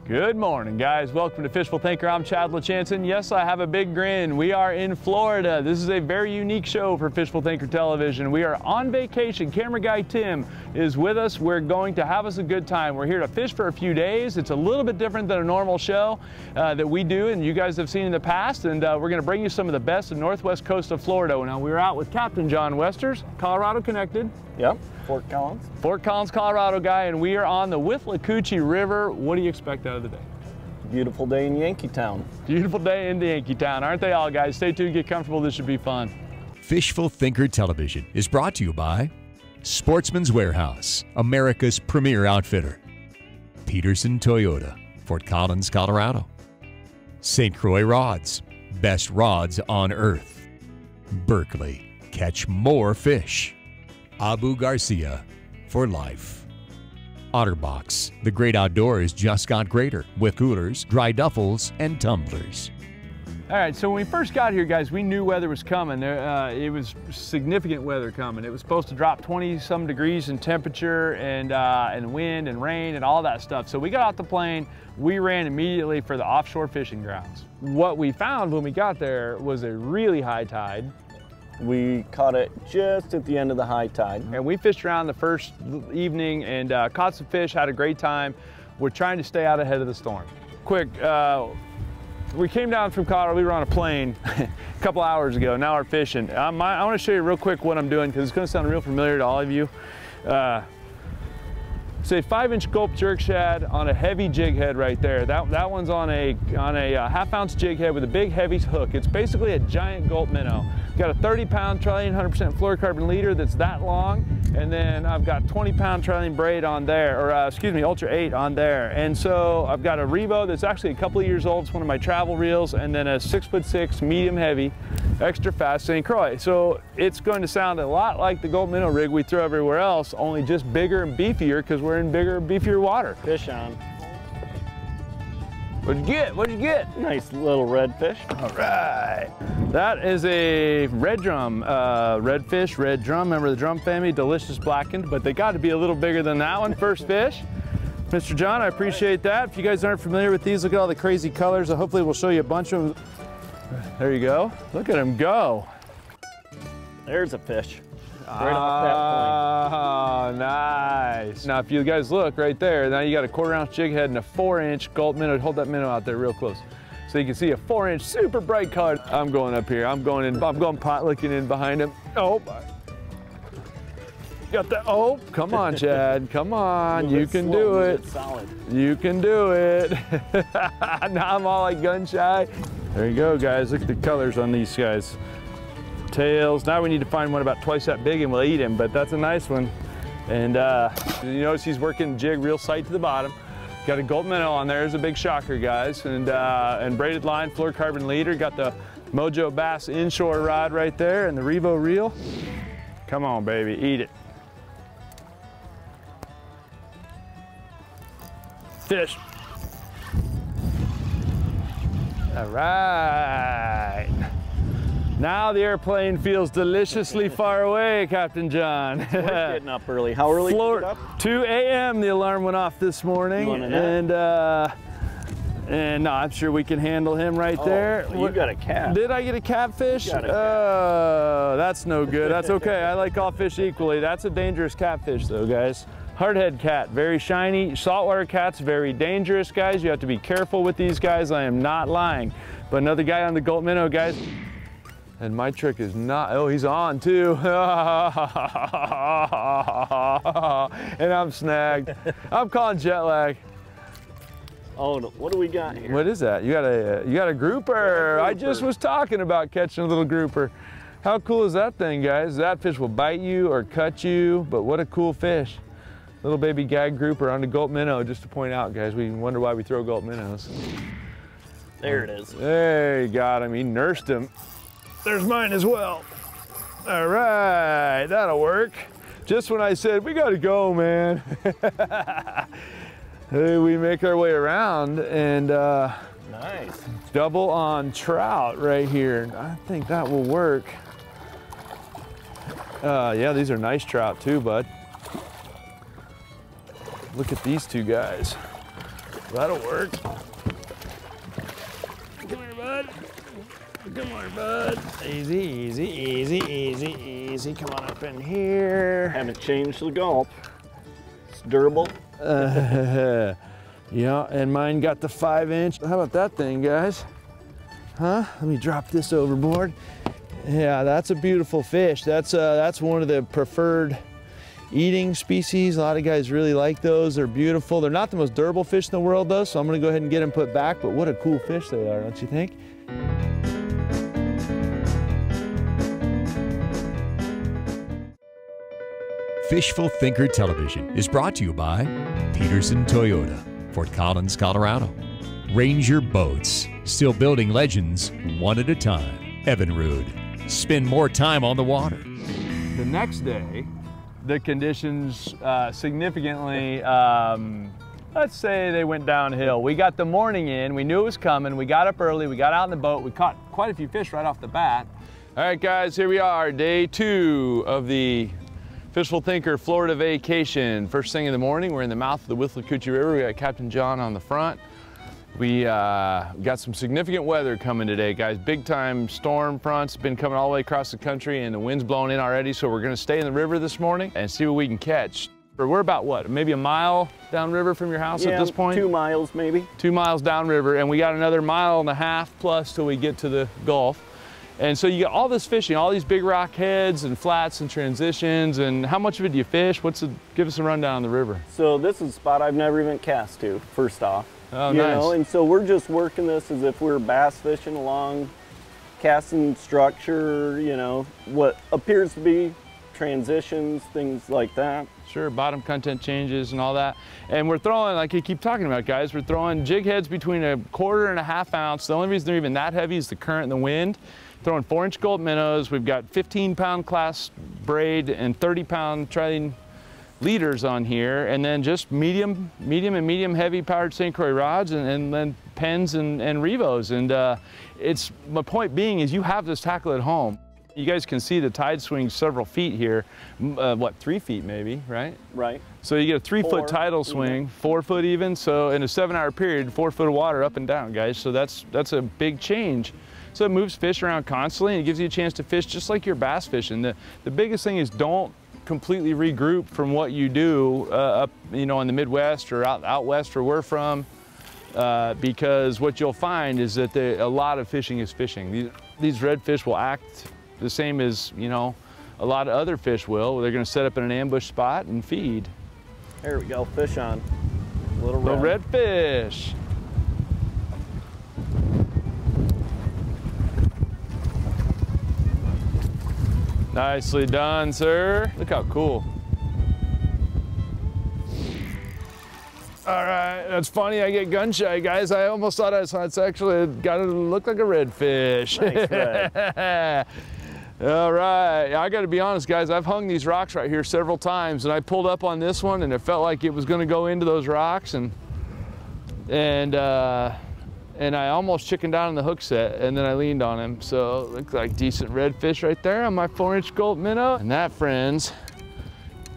Good morning, guys. Welcome to Fishful Thinker. I'm Chad LaChanson. Yes, I have a big grin. We are in Florida. This is a very unique show for Fishful Thinker Television. We are on vacation. Camera guy Tim is with us. We're going to have us a good time. We're here to fish for a few days. It's a little bit different than a normal show that we do and you guys have seen in the past. And we're going to bring you some of the best of the northwest coast of Florida. Now, we're out with Captain John Westers, Colorado Connected. Yep, Fort Collins. Fort Collins, Colorado guy, and we are on the Withlacoochee River. What do you expect out of the day? Beautiful day in Yankee Town. Beautiful day in Yankee Town, aren't they all, guys? Stay tuned, get comfortable, this should be fun. Fishful Thinker Television is brought to you by Sportsman's Warehouse, America's premier outfitter. Peterson Toyota, Fort Collins, Colorado. St. Croix Rods, best rods on earth. Berkeley, catch more fish. Abu Garcia, for life. Otterbox, the great outdoors just got greater with coolers, dry duffels, and tumblers. All right, so when we first got here, guys, we knew weather was coming. It was significant weather coming. It was supposed to drop 20-some degrees in temperature and wind and rain and all that stuff. So we got off the plane, we ran immediately for the offshore fishing grounds. What we found when we got there was a really high tide. We caught it just at the end of the high tide. And we fished around the first evening and caught some fish, had a great time. We're trying to stay out ahead of the storm. Quick, we came down from Colorado, we were on a plane a couple hours ago, now we're fishing. I want to show you real quick what I'm doing because it's going to sound real familiar to all of you. Say 5-inch gulp jerk shad on a heavy jig head right there. That one's on a half-ounce jig head with a big heavy hook. It's basically a giant gulp minnow. Got a 30-pound trillium 100% fluorocarbon leader that's that long, and then I've got 20-pound trillium braid on there, or excuse me, Ultra 8 on there. And so I've got a Revo that's actually a couple of years old. It's one of my travel reels, and then a 6'6", medium heavy, extra fast St. Croix. So it's going to sound a lot like the gulp minnow rig we throw everywhere else, only just bigger and beefier because we're in bigger, beefier water. Fish on. What'd you get? What'd you get? Nice little redfish. All right. That is a red drum, redfish, red drum. Remember the drum family, delicious blackened, but they got to be a little bigger than that one. First fish. Mr. John, I appreciate that. If you guys aren't familiar with these, look at all the crazy colors. Hopefully we'll show you a bunch of them. There you go. Look at him go. There's a fish. Right off that point. Nice. Now if you guys look right there, now you got a 1/4-ounce jig head and a 4-inch gulp minnow. Hold that minnow out there real close. So you can see a 4-inch super bright color. I'm going up here. I'm going pot looking in behind him. Oh, got that. Oh, come on, Chad. Come on. You can do it. Solid. You can do it. Now I'm all like gun shy. There you go, guys. Look at the colors on these guys. Tails. Now we need to find one about twice that big and we'll eat him, but that's a nice one. And you notice he's working jig real tight to the bottom. Got a gulp minnow on there. There's a big shocker, guys. And braided line, fluorocarbon leader. Got the Mojo Bass inshore rod right there and the Revo reel. Come on, baby, eat it. Fish. All right. Now the airplane feels deliciously far away, Captain John. We're getting up early. How early did you get up? 2 a.m. the alarm went off this morning. And no, I'm sure we can handle him right there. You got a cat. Did I get a catfish? Oh, that's no good. That's okay. I like all fish equally. That's a dangerous catfish though, guys. Hardhead cat, very shiny. Saltwater cat's very dangerous, guys. You have to be careful with these guys. I am not lying. But another guy on the gulp minnow, guys. And my trick is not, oh, he's on too. And I'm snagged. I'm calling jet lag. Oh, no. What do we got here? What is that? You got a grouper. I just was talking about catching a little grouper. How cool is that thing, guys? That fish will bite you or cut you, but what a cool fish. Little baby gag grouper on the gulp minnow, just to point out, guys, we wonder why we throw gulp minnows. There it is. There, you got him. He nursed him. There's mine as well. All right, that'll work. Just when I said, we gotta go, man. Hey, we make our way around and nice. Double on trout right here. I think that will work. Yeah, these are nice trout too, bud. Look at these two guys. That'll work. Come here, bud. Come on, bud. Easy, easy, easy, easy, easy. Come on up in here. Haven't changed the gulp. It's durable. Yeah, and mine got the 5-inch. How about that thing, guys? Huh? Let me drop this overboard. Yeah, that's a beautiful fish. That's one of the preferred eating species. A lot of guys really like those. They're beautiful. They're not the most durable fish in the world, though, so I'm gonna go ahead and get them put back, but what a cool fish they are, don't you think? Fishful Thinker Television is brought to you by Peterson Toyota, Fort Collins, Colorado. Ranger Boats, still building legends one at a time. Evinrude, spend more time on the water. The next day, the conditions significantly, let's say they went downhill. We got the morning in, we knew it was coming, we got up early, we got out in the boat, we caught quite a few fish right off the bat. All right guys, here we are, day 2 of the Fishful Thinker Florida vacation. First thing in the morning, we're in the mouth of the Withlacoochee River. We got Captain John on the front. We got some significant weather coming today, guys. Big time storm fronts been coming all the way across the country and the wind's blowing in already, so we're gonna stay in the river this morning and see what we can catch. We're about what, maybe a mile downriver from your house at this point? 2 miles maybe. 2 miles downriver, and we got another 1.5 miles plus till we get to the Gulf. And so you got all this fishing, all these big rock heads and flats and transitions, and how much of it do you fish? Give us a rundown on the river. So this is a spot I've never even cast to, first off. Oh, you nice. know, and so we're just working this as if we're bass fishing along casting structure, you know, what appears to be transitions, things like that. Sure, bottom content changes and all that. And we're throwing, like you keep talking about, guys, we're throwing jig heads between 1/4 and 1/2 ounce. The only reason they're even that heavy is the current and the wind. Throwing 4-inch gold minnows. We've got 15-pound class braid and 30-pound trailing leaders on here, and then just medium and medium heavy powered St. Croix rods, and then Penns and Revos. And my point being is you have this tackle at home. You guys can see the tide swings several feet here, what, 3 feet maybe, right? Right. So you get a 3-foot tidal swing, 4 foot even. So in a 7-hour period, 4 foot of water up and down, guys. So that's a big change. So it moves fish around constantly, and it gives you a chance to fish just like you're bass fishing. The biggest thing is don't completely regroup from what you do up, you know, in the Midwest or out west where we're from, because what you'll find is that a lot of fishing is fishing. These redfish will act the same as, you know, a lot of other fish will. They're going to set up in an ambush spot and feed. There we go, fish on. Little redfish. Nicely done, sir. Look how cool. All right, that's funny, I get gun shy, guys. I almost thought it's actually got to look like a redfish. Nice red. All right, I gotta be honest, guys, I've hung these rocks right here several times, and I pulled up on this one, and it felt like it was gonna go into those rocks, and I almost chickened out on the hook set, and then I leaned on him. So it looked like decent redfish right there on my 4-inch gold minnow. And that, friends,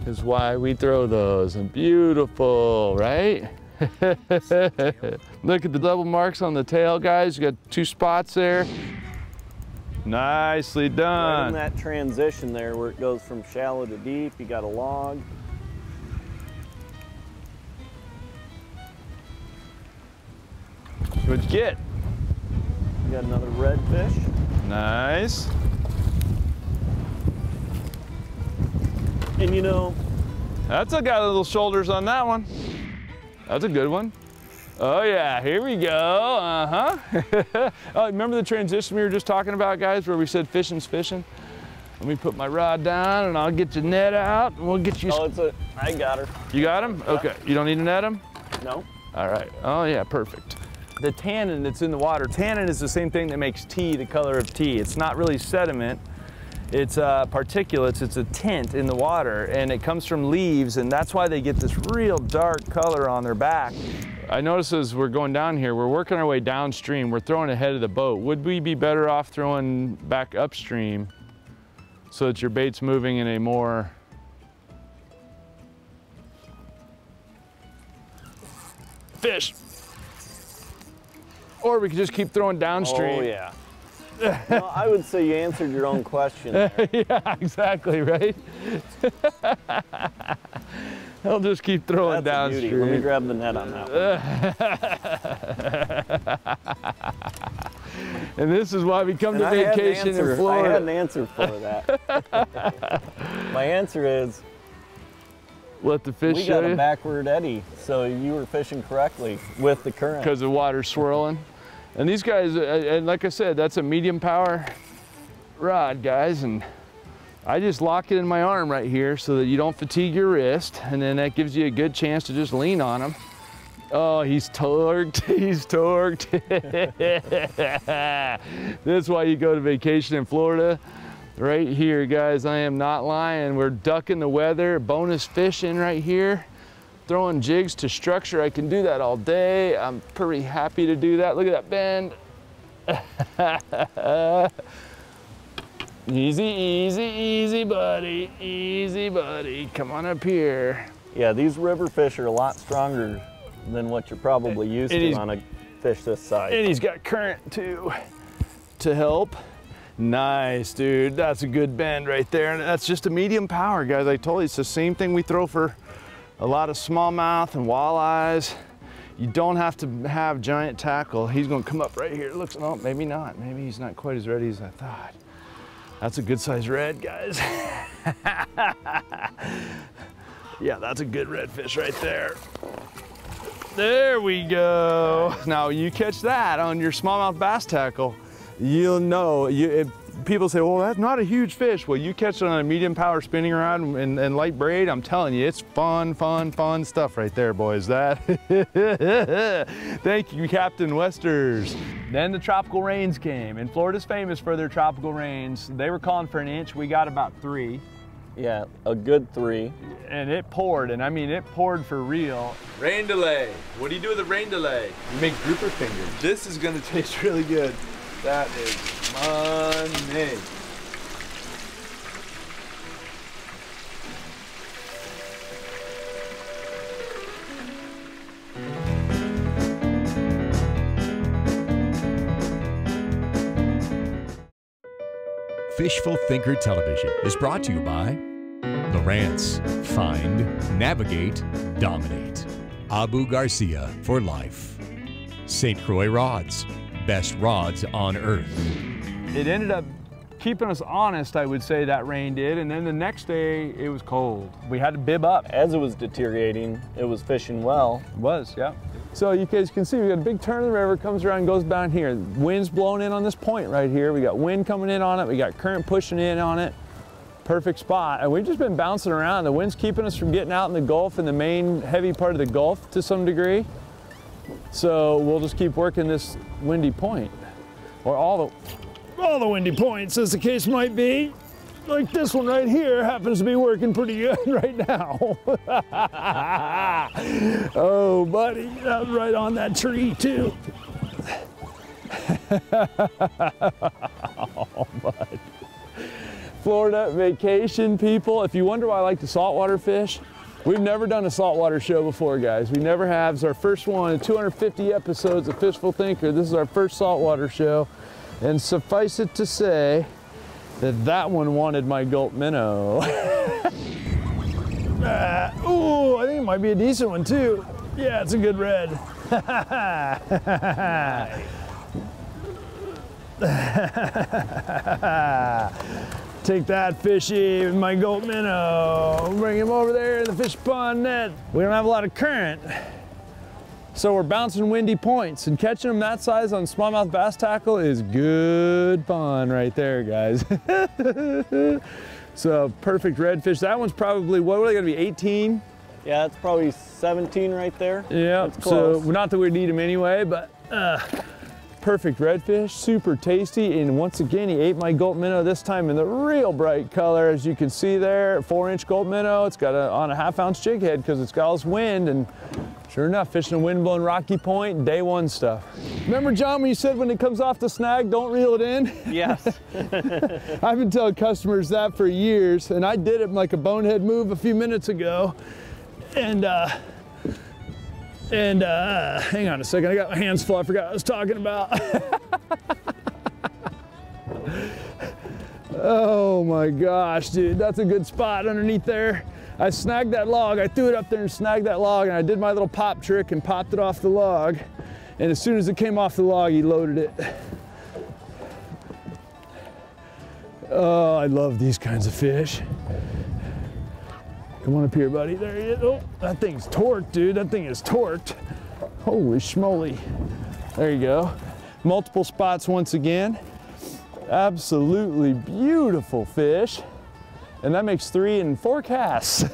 is why we throw those. And beautiful, right? Look at the double marks on the tail, guys. You got 2 spots there. Nicely done. Right in that transition there where it goes from shallow to deep, you got a log. What'd you get? You got another redfish. Nice. And you know, That's got little shoulders on that one. That's a good one. Oh yeah, here we go, uh-huh. Oh, remember the transition we were just talking about, guys, where we said fishing's fishing? Let me put my rod down and I'll get your net out and we'll get you. Oh, I got her. You got him? Yeah. Okay, you don't need to net him? No. All right, oh yeah, perfect. The tannin that's in the water, tannin is the same thing that makes tea the color of tea. It's not really sediment, it's particulates, it's a tint in the water, and it comes from leaves, and that's why they get this real dark color on their back. I notice as we're going down here, we're working our way downstream, we're throwing ahead of the boat. Would we be better off throwing back upstream so that your bait's moving in a more fish? or we could just keep throwing downstream. Oh yeah. No, I would say you answered your own question there. Yeah, exactly, right? I'll just keep throwing downstream. Let me grab the net on that one. And this is why we come to vacation in Florida. I had an answer for that. My answer is, let the fish we show got a you. backward eddy, so you were fishing correctly with the current. Because the water's swirling. And these guys, and like I said, that's a medium power rod, guys, and I just lock it in my arm right here so that you don't fatigue your wrist, and then that gives you a good chance to just lean on him. Oh, he's torqued, he's torqued. That's why you go to vacation in Florida. Right here, guys, I am not lying. We're ducking the weather, bonus fishing right here. Throwing jigs to structure, I can do that all day. I'm pretty happy to do that. Look at that bend. Easy, easy, easy, buddy. Easy, buddy. Come on up here. Yeah, these river fish are a lot stronger than what you're probably used to on a fish this size. And he's got current too to help. Nice, dude. That's a good bend right there. And that's just a medium power, guys. I told you, it's the same thing we throw for a lot of smallmouth and walleyes. You don't have to have giant tackle. He's gonna come up right here. It looks, oh, maybe not. Maybe he's not quite as ready as I thought. That's a good size red, guys. Yeah, that's a good redfish right there. There we go. Now you catch that on your smallmouth bass tackle, you'll know, people say, well, that's not a huge fish. Well, you catch it on a medium power spinning rod and light braid, I'm telling you, it's fun, fun, fun stuff right there, boys. That. Thank you, Captain Westers. Then the tropical rains came, and Florida's famous for their tropical rains. They were calling for an inch, we got about 3. Yeah, a good 3. And it poured, and I mean, it poured for real. Rain delay. What do you do with a rain delay? You make grouper fingers. This is gonna taste really good. That is money. Fishful Thinker Television is brought to you by Lowrance. Find, navigate, dominate. Abu Garcia for life. St. Croix Rods. Best rods on earth. It ended up keeping us honest, I would say, that rain did, and then the next day it was cold. We had to bib up. As it was deteriorating, it was fishing well. It was, yeah. So you guys can see we got a big turn of the river, comes around and goes down here. Wind's blowing in on this point right here. We got wind coming in on it, we got current pushing in on it. Perfect spot, and we've just been bouncing around. The wind's keeping us from getting out in the Gulf, in the main heavy part of the Gulf to some degree. So we'll just keep working this windy point, or all the windy points, as the case might be. Like this one right here happens to be working pretty good right now. Oh, buddy, that was right on that tree too. Oh, bud. Florida vacation people. If you wonder why I like to saltwater fish, we've never done a saltwater show before, guys. We never have. It's our first one in 250 episodes of Fishful Thinker. This is our first saltwater show. And suffice it to say that that one wanted my gulp minnow. Ooh, I think it might be a decent one too. Yeah, it's a good red. Take that, fishy, with my gulp minnow. Bring him over there in the fish pond net. We don't have a lot of current, so we're bouncing windy points, and catching them that size on smallmouth bass tackle is good fun right there, guys. So perfect redfish. That one's probably, what are they gonna be, 18? Yeah, it's probably 17 right there. Yeah, so not that we need them anyway, but perfect redfish, super tasty, and once again, he ate my gulp minnow, this time in the real bright color, as you can see there, 4-inch gulp minnow. It's got on a 1/2-ounce jig head because it's got all this wind, and sure enough, fishing a wind-blown Rocky Point, day one stuff. Remember, John, when you said when it comes off the snag, don't reel it in? Yes. I've been telling customers that for years, and I did it like a bonehead move a few minutes ago, and And hang on a second, I got my hands full, I forgot what I was talking about. Oh my gosh, dude, that's a good spot underneath there. I snagged that log, I threw it up there and snagged that log, and I did my little pop trick and popped it off the log. And as soon as it came off the log, he loaded it. Oh, I love these kinds of fish. Come on up here, buddy. There he is. Oh, that thing's torqued, dude. That thing is torqued. Holy schmoly. There you go. Multiple spots once again. Absolutely beautiful fish. And that makes 3 and 4 casts.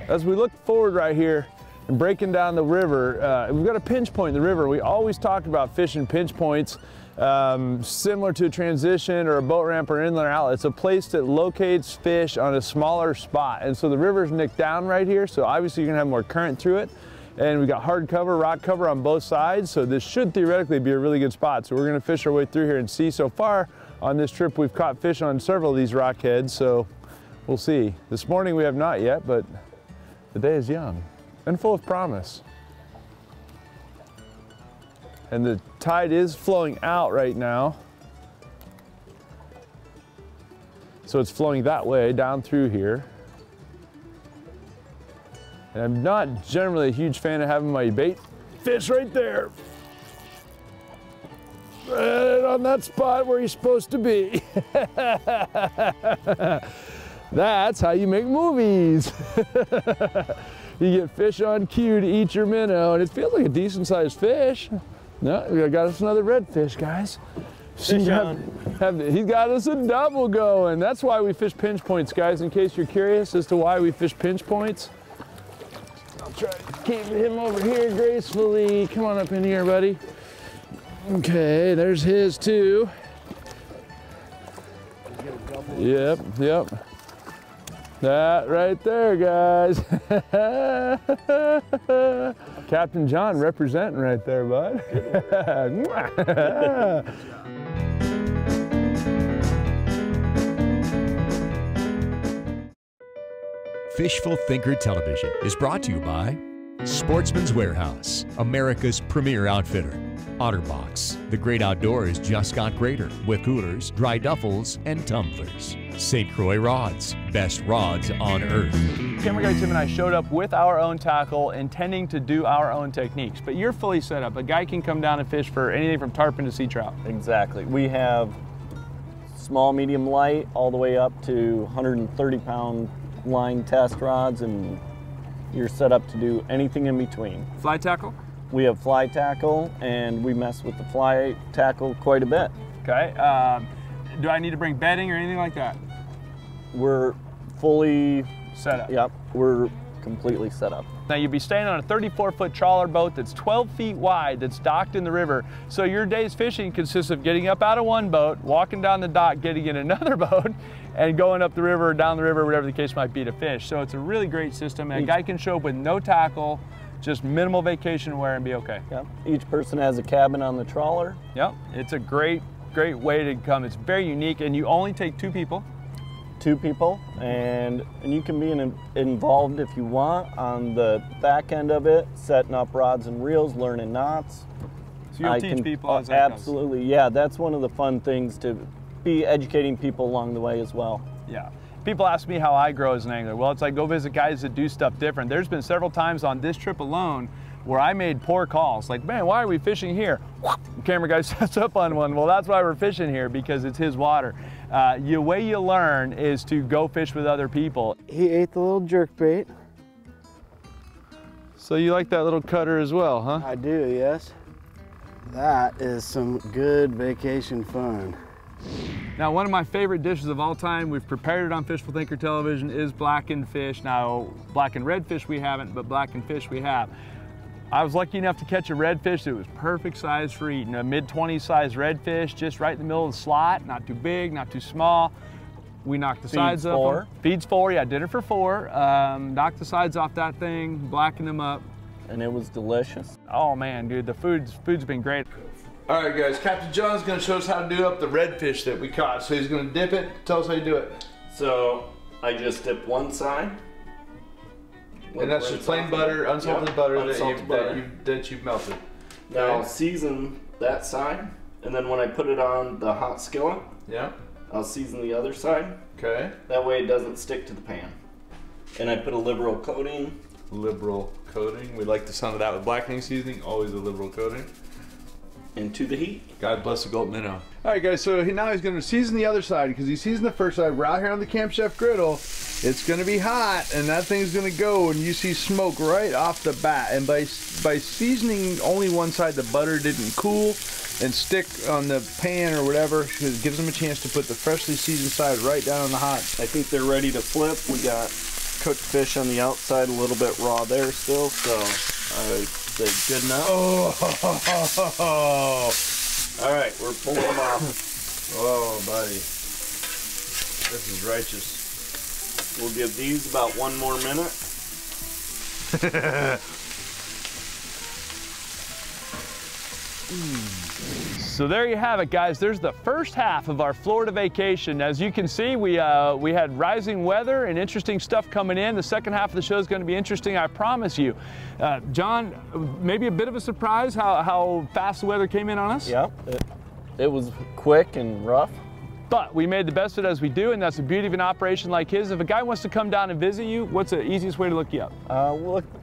As we look forward right here and breaking down the river, we've got a pinch point in the river. We always talk about fishing pinch points. Similar to a transition or a boat ramp or inland or outlet. It's a place that locates fish on a smaller spot. And so the river's nicked down right here, so obviously you're gonna have more current through it. And we got hard cover, rock cover on both sides, so this should theoretically be a really good spot. So we're gonna fish our way through here and see. So far on this trip, we've caught fish on several of these rock heads, so we'll see. This morning we have not yet, but the day is young and full of promise. And the tide is flowing out right now. So it's flowing that way, down through here. And I'm not generally a huge fan of having my bait fish right there. Right on that spot where he's supposed to be. That's how you make movies. You get fish on cue to eat your minnow, and it feels like a decent sized fish. No, we got us another redfish, guys. He's got us a double going. That's why we fish pinch points, guys, in case you're curious as to why we fish pinch points. I'll try to keep him over here gracefully. Come on up in here, buddy. Okay, there's his too. Yep, yep. That right there, guys. Captain John representing right there, bud. Fishful Thinker Television is brought to you by Sportsman's Warehouse, America's premier outfitter. OtterBox, the great outdoors just got greater with coolers, dry duffels, and tumblers. St. Croix Rods, best rods on earth. Camera guy Tim and I showed up with our own tackle, intending to do our own techniques, but you're fully set up. A guy can come down and fish for anything from tarpon to sea trout. Exactly. We have small, medium, light, all the way up to 130-pound line test rods, and you're set up to do anything in between. Fly tackle? We have fly tackle, and we mess with the fly tackle quite a bit. Okay. Do I need to bring bedding or anything like that? We're fully set up. Yep, we're completely set up. Now you'd be staying on a 34-foot trawler boat that's 12 feet wide, that's docked in the river. So your day's fishing consists of getting up out of one boat, walking down the dock, getting in another boat, and going up the river, down the river, whatever the case might be to fish. So it's a really great system. And a guy can show up with no tackle, just minimal vacation wear and be okay. Yep. Each person has a cabin on the trawler. Yep. It's a great way to come. It's very unique, and you only take 2 people. 2 people, and you can be involved if you want on the back end of it, setting up rods and reels, learning knots. So you'll teach people as that absolutely goes. Yeah, that's one of the fun things, to be educating people along the way as well. Yeah. People ask me how I grow as an angler. Well, it's like go visit guys that do stuff different. There's been several times on this trip alone where I made poor calls. Like, man, why are we fishing here? The camera guy sets up on one. Well, that's why we're fishing here, because it's his water. The way you learn is to go fish with other people. He ate the little jerkbait. So you like that little cutter as well, huh? I do, yes. That is some good vacation fun. Now, one of my favorite dishes of all time, we've prepared it on Fishful Thinker Television, is blackened fish. Now, blackened redfish we haven't, but blackened fish we have. I was lucky enough to catch a redfish that was perfect size for eating. A mid-20 size redfish, just right in the middle of the slot, not too big, not too small. We knocked the sides off. Feeds 4, yeah, dinner for 4. Knocked the sides off that thing, blackened them up. And it was delicious. Oh man, dude, the food's been great. All right, guys, Captain John's gonna show us how to do up the redfish that we caught. So he's gonna dip it. Tell us how you do it. So I just dip one side, And that's just plain butter, unsalted butter that you've melted. Now I'll season that side, and then when I put it on the hot skillet, I'll season the other side. Okay. That way it doesn't stick to the pan. And I put a liberal coating. Liberal coating. We like the sound of that with blackening seasoning. Always a liberal coating. Into the heat. God bless the Gold Minnow. All right, guys. So now he's going to season the other side because he seasoned the first side. We're out here on the Camp Chef griddle. It's going to be hot, and that thing's going to go, and you see smoke right off the bat. And by seasoning only one side, the butter didn't cool and stick on the pan or whatever. It gives them a chance to put the freshly seasoned side right down on the hot. I think they're ready to flip. We got cooked fish on the outside, a little bit raw there still, so I say good enough. Oh! All right, we're pulling them off. Oh, buddy. This is righteous. We'll give these about 1 more minute. So there you have it, guys. There's the first half of our Florida vacation. As you can see, we had rising weather and interesting stuff coming in. The second half of the show is going to be interesting, I promise you. John, maybe a bit of a surprise how fast the weather came in on us? Yeah, it was quick and rough. But we made the best of it as we do, and that's the beauty of an operation like his. If a guy wants to come down and visit you, what's the easiest way to look you up?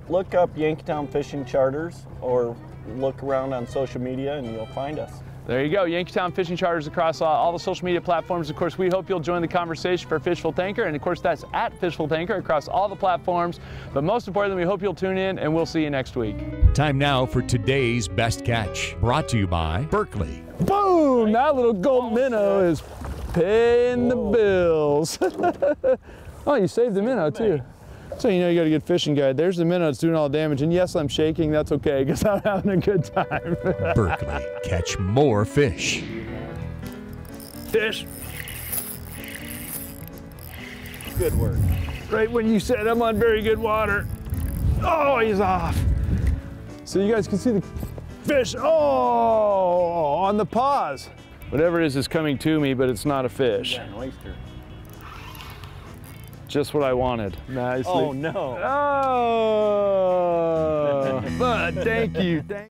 Look up Yankeetown Fishing Charters, or look around on social media and you'll find us. There you go, Yankeetown Fishing Charters across all the social media platforms. Of course, we hope you'll join the conversation for Fishful Thinker, and of course that's at Fishful Thinker across all the platforms. But most importantly, we hope you'll tune in, and we'll see you next week. Time now for today's best catch, brought to you by Berkeley. Boom! That little gold minnow is paying the bills. Oh, you saved the minnow too. So you know you got a good fishing guide. There's the minnow that's doing all the damage. And yes, I'm shaking. That's okay, because I'm having a good time. Berkeley, catch more fish. Fish. Good work. Right when you said I'm on very good water. Oh, he's off. So you guys can see the fish. Oh, on the paws. Whatever it is coming to me, but it's not a fish. You got an oyster. Just what I wanted. Nicely. Oh no. Oh, but thank you.